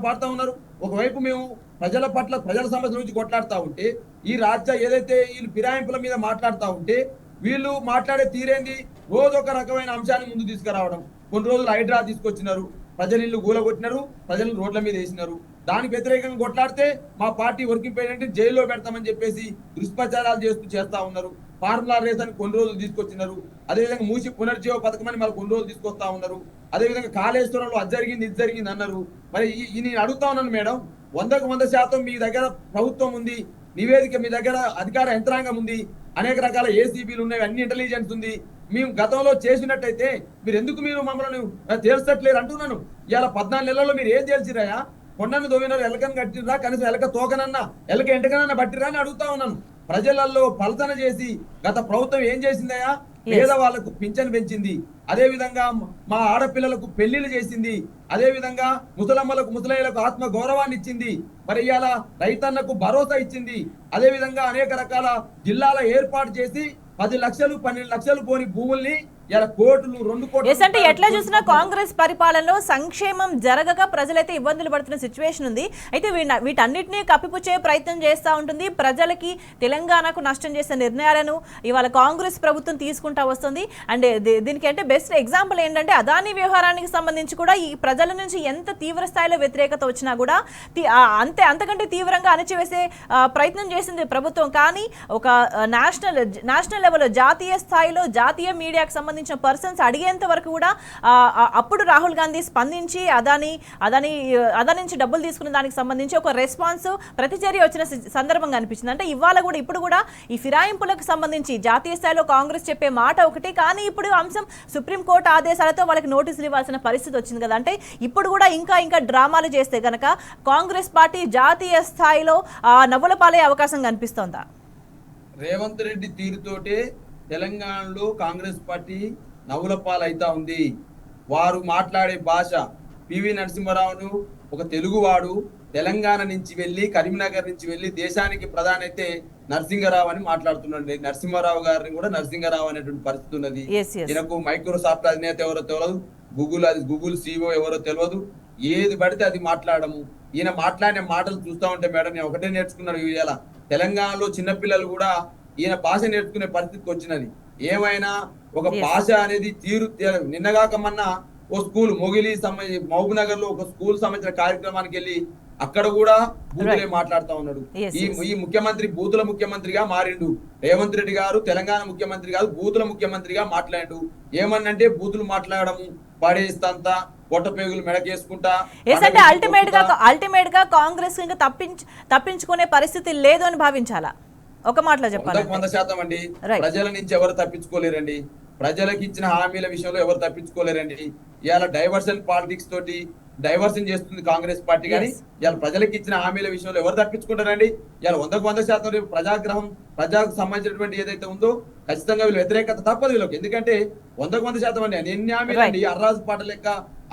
పాడుతా ఉన్నారు? ఒకవైపు మేము ప్రజల పట్ల, ప్రజల సమస్యల నుంచి కొట్లాడుతూ ఉంటే, ఈ రాజ్య ఏదైతే వీళ్ళు ఫిరాయింపుల మీద మాట్లాడుతూ ఉంటే, వీళ్ళు మాట్లాడే తీరేంది? రోజు ఒక రకమైన అంశాన్ని ముందు తీసుకురావడం. కొన్ని రోజులు హైడ్రా తీసుకొచ్చినారు, ప్రజలు ఇల్లు గూలగొట్టినారు, ప్రజలు రోడ్ల మీద వేసినారు. దానికి వ్యతిరేకంగా కొట్లాడితే మా పార్టీ వర్కింగ్ ప్రెసిడెంట్ జైల్లో పెడతామని చెప్పేసి దుష్ప్రచారాలు చేస్తా ఉన్నారు. ఫార్ములా రేస్ అని కొన్ని రోజులు తీసుకొచ్చినారు. అదేవిధంగా మూసి పునర్జీవ పథకం అని మళ్ళీ కొన్ని రోజులు తీసుకొస్తా ఉన్నారు. అదేవిధంగా కాళేశ్వరంలో అది జరిగింది ఇది జరిగింది అన్నారు. మరి నేను అడుగుతా ఉన్నాను మేడం, 100% మీ దగ్గర ప్రభుత్వం ఉంది, నివేదిక మీ దగ్గర అధికార యంత్రాంగం ఉంది, అనేక రకాల ఏసీబీలు ఉన్నాయి, అన్ని ఇంటెలిజెన్స్ ఉంది. మేము గతంలో చేసినట్టయితే మీరు మమ్మల్ని తేల్చట్లేరు అంటున్నాను. ఇలా 14 నెలల్లో మీరు ఏం తేల్చిరాయా? కొండను దోవినారు, ఎలకను కట్టిరా, కనీసం ఎలక తోకనన్నా ఎలక ఎంటకనన్నా పట్టిరా అని అడుగుతా ఉన్నాను. ప్రజలలో పలసన చేసి గత ప్రభుత్వం ఏం చేసిందయా? పేదవాళ్లకు పింఛను పెంచింది, అదే విధంగా మా ఆడపిల్లలకు పెళ్లిళ్ళు చేసింది, అదే విధంగా ముసలమ్మలకు ముసలయ్యలకు ఆత్మ గౌరవాన్ని ఇచ్చింది, మరి ఇవాళ రైతన్నకు భరోసా ఇచ్చింది. అదే విధంగా అనేక రకాల జిల్లాల ఏర్పాటు చేసి 10 లక్షలు 12 లక్షలు పోని భూముల్ని ఇలా కోట్లు 2 కోట్లు అంటే ఎట్లా చూసినా కాంగ్రెస్ పరిపాలనలో సంక్షేమం జరగక ప్రజలైతే ఇబ్బందులు పడుతున్న సిచ్యువేషన్ ఉంది. అయితే వీటన్నిటినీ కప్పిపుచ్చే ప్రయత్నం చేస్తూ ఉంటుంది. ప్రజలకి తెలంగాణకు నష్టం చేసే నిర్ణయాలను ఇవాళ కాంగ్రెస్ ప్రభుత్వం తీసుకుంటా వస్తుంది. అండ్ దీనికి అంటే బెస్ట్ ఎగ్జాంపుల్ ఏంటంటే అదానీ వ్యవహారానికి సంబంధించి కూడా ఈ ప్రజల నుంచి ఎంత తీవ్ర స్థాయిలో వ్యతిరేకత వచ్చినా కూడా అంతకంటే తీవ్రంగా అణచివేసే ప్రయత్నం చేసింది ప్రభుత్వం. కానీ ఒక నేషనల్ లెవెల్లో జాతీయ స్థాయిలో జాతీయ మీడియాకు సంబంధించిన పర్సన్స్ అడిగేంత వరకు కూడా అప్పుడు రాహుల్ గాంధీ స్పందించి అదానీ నుంచి డబ్బులు తీసుకున్న దానికి సంబంధించి ఒక రెస్పాన్స్ ప్రతిచర్య వచ్చిన సందర్భంగా అనిపించింది. అంటే ఇప్పుడు కూడా ఈ ఫిరాయింపులకు సంబంధించి జాతీయ స్థాయిలో కాంగ్రెస్ చెప్పే మాట ఒకటి, కానీ ఇప్పుడు అంశం సుప్రీంకోర్టు ఆదేశాలతో వాళ్ళకి నోటీసులు ఇవ్వాల్సిన పరిస్థితి వచ్చింది కదా. అంటే ఇప్పుడు కూడా ఇంకా డ్రామాలు చేస్తే గనక కాంగ్రెస్ పార్టీ జాతీయ స్థాయిలో నవ్వుల పాలే అవకాశం కనిపిస్తోందా? రేవంత్ రెడ్డి తీరుతోటే తెలంగాణలో కాంగ్రెస్ పార్టీ నవ్వుల పాలైతా ఉంది. వారు మాట్లాడే భాష, పివి నరసింహారావును ఒక తెలుగువాడు తెలంగాణ నుంచి వెళ్ళి కరీంనగర్ నుంచి వెళ్ళి దేశానికి ప్రధాని అయితే నరసింహరావు అని మాట్లాడుతున్నాడు. నరసింహారావు గారిని కూడా నరసింహరావు అనేటువంటి పరిస్థితి ఉన్నది. ఈయనకు మైక్రోసాఫ్ట్ అధినేత ఎవరో తెలియదు, గూగుల్ CEO ఎవరో తెలియదు, ఏది పడితే అది మాట్లాడము. ఈయన మాట్లాడిన మాటలు చూస్తా ఉంటే మేడం నేను ఒకటే నేర్చుకున్నాను, ఇవాళ తెలంగాణలో చిన్నపిల్లలు కూడా ఈయన భాష నేర్చుకునే పరిస్థితికి వచ్చినది. ఏమైనా ఒక భాష అనేది నిన్నగాకమన్నా ఓ స్కూల్ మహబూబ్ నగర్ లో ఒక స్కూల్ సంబంధించిన కార్యక్రమానికి వెళ్ళి అక్కడ కూడా బూతులే మాట్లాడుతా ఉన్నాడు. ఈ ముఖ్యమంత్రి బూతుల ముఖ్యమంత్రిగా మారిండు. రేవంత్ రెడ్డి గారు తెలంగాణ ముఖ్యమంత్రి కాదు, బూతుల ముఖ్యమంత్రిగా మాట్లాడు. ఏమన్నంటే బూతులు మాట్లాడము, పడేస్తంతా పొట్టపేగులు మెడకేసుకుంటా. అల్టిమేట్ గా కాంగ్రెస్ ఇంకా తప్పించుకునే పరిస్థితి లేదు అని భావించాలా? ఒక మాటలో చెప్పాలి, 100% అండి. ప్రజల నుంచి ఎవరు తప్పించుకోలేరండి. ప్రజలకు ఇచ్చిన హామీల విషయంలో ఎవరు తప్పించుకోలేరండి. ఇవాళ డైవర్షన్ పాలిటిక్స్ తోటి డైవర్షన్ చేస్తుంది కాంగ్రెస్ పార్టీ. కానీ ఇవాళ ప్రజలకు ఇచ్చిన హామీల విషయంలో ఎవరు తప్పించుకుంటారండి? ఇవాళ 100% ప్రజాగ్రహం, ప్రజలకు సంబంధించినటువంటి ఏదైతే ఉందో ఖచ్చితంగా వీళ్ళు వ్యతిరేకత తప్పదు వీళ్ళకి. ఎందుకంటే 100% అండి ఎన్ని హామీలు అండి, అర్రాజు పాట లెక్క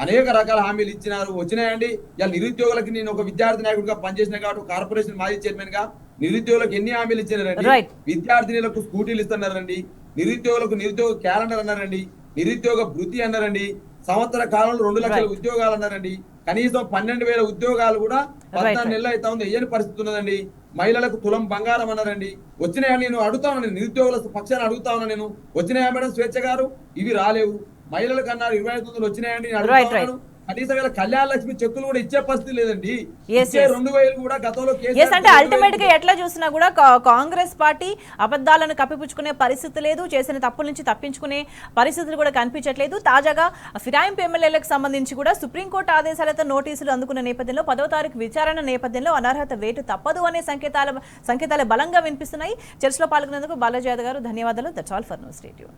అనేక రకాల హామీలు ఇచ్చినారు, వచ్చినాయండి. ఇవాళ నిరుద్యోగులకి నేను ఒక విద్యార్థి నాయకుడిగా పనిచేసిన కాబట్టి కార్పొరేషన్ మాజీ చైర్మన్ గా నిరుద్యోగులకు ఎన్ని హామీలు ఇచ్చినారండి. విద్యార్థినులకు స్కూటీలు ఇస్తున్నారండి, నిరుద్యోగ క్యాలెండర్ అన్నారండి, నిరుద్యోగ భృతి అన్నారండి, సంవత్సర కాలంలో 2 లక్షల ఉద్యోగాలు అన్నారండి. కనీసం 12,000 ఉద్యోగాలు కూడా 14 నెలలు అయితే ఉంది, ఏని పరిస్థితి ఉన్నదండి. మహిళలకు తులం బంగారం అన్నారండి. వచ్చినాయని నేను అడుగుతా ఉన్నాను, నిరుద్యోగుల పక్షాన్ని అడుగుతా ఉన్నాను నేను. వచ్చినాయా మేడం స్వేచ్ఛ గారు? ఇవి రాలేవు. మహిళలకు అన్నారు 25,000 వచ్చినాయండి నేను అడుగుతా ఉన్నాను. కనీసం కళ్యాణ లక్ష్మి చెక్కులు కూడా ఇచ్చే పరిస్థితి లేదండి. 2,000 కూడా గతంలో అంటే అల్టిమేట్ గా ఎట్లా చూసినా కూడా కాంగ్రెస్ పార్టీ అబద్ధాలను కప్పిపుచ్చుకునే పరిస్థితి లేదు, చేసిన తప్పుల నుంచి తప్పించుకునే పరిస్థితులు కూడా కనిపించట్లేదు. తాజాగా ఫిరాయింపు ఎమ్మెల్యేలకు సంబంధించి కూడా సుప్రీంకోర్టు ఆదేశాలతో నోటీసులు అందుకున్న నేపథ్యంలో 10వ తారీఖు విచారణ నేపథ్యంలో అనర్హత వేటు తప్పదు అనే సంకేతాలు బలంగా వినిపిస్తున్నాయి. చర్చలో పాల్గొనేందుకు బాలాజీ యాదవ్ గారు ధన్యవాదాలు. That's all for now. Stay tuned.